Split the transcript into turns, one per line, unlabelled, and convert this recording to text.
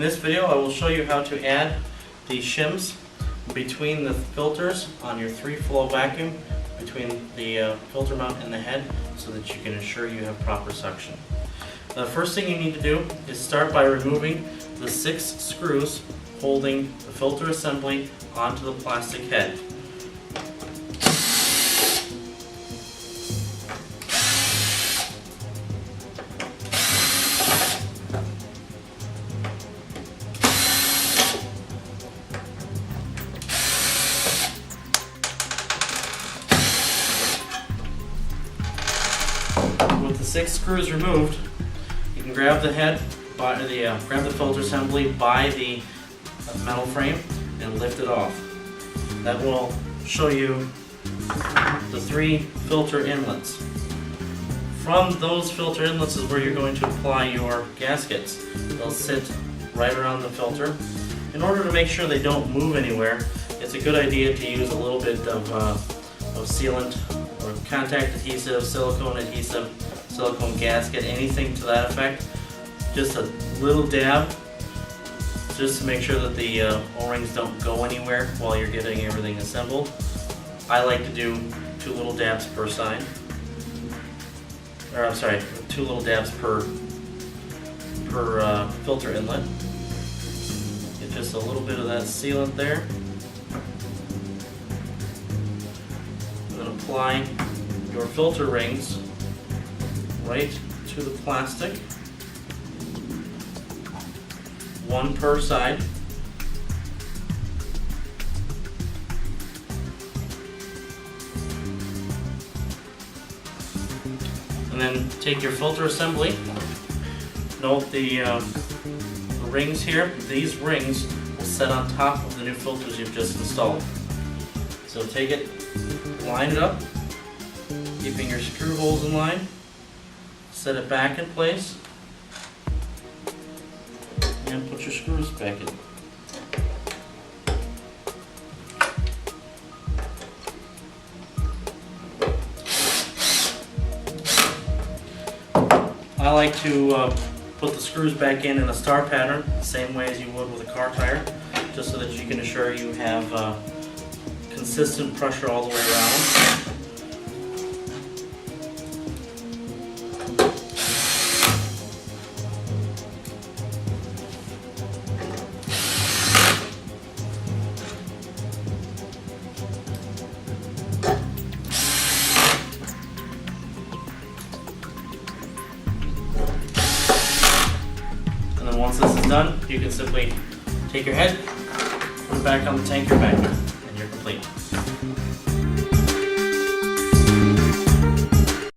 this video I will show you how to add the shims between the filters on your 3-flow vacuum, between the filter mount and the head, so that you can ensure you have proper suction. The first thing you need to do is start by removing the 6 screws holding the filter assembly onto the plastic head. With the 6 screws removed, you can grab the head, grab the filter assembly by the metal frame and lift it off. That will show you the 3 filter inlets. From those filter inlets is where you're going to apply your gaskets. They'll sit right around the filter. In order to make sure they don't move anywhere, it's a good idea to use a little bit of sealant or contact adhesive, silicone gasket, anything to that effect. Just a little dab, just to make sure that the O-rings don't go anywhere while you're getting everything assembled. I like to do 2 little dabs per side. Or I'm sorry, 2 little dabs per filter inlet. Get just a little bit of that sealant there. And then apply your filter rings right to the plastic. 1 per side. And then take your filter assembly. Note the rings here. These rings will set on top of the new filters you've just installed. So take it, line it up, keeping your screw holes in line. Set it back in place. And put your screws back in. I like to put the screws back in a star pattern, the same way as you would with a car tire, just so that you can ensure you have consistent pressure all the way around. And then once this is done, you can simply take your head, put it back on the tank you're back, and you're complete.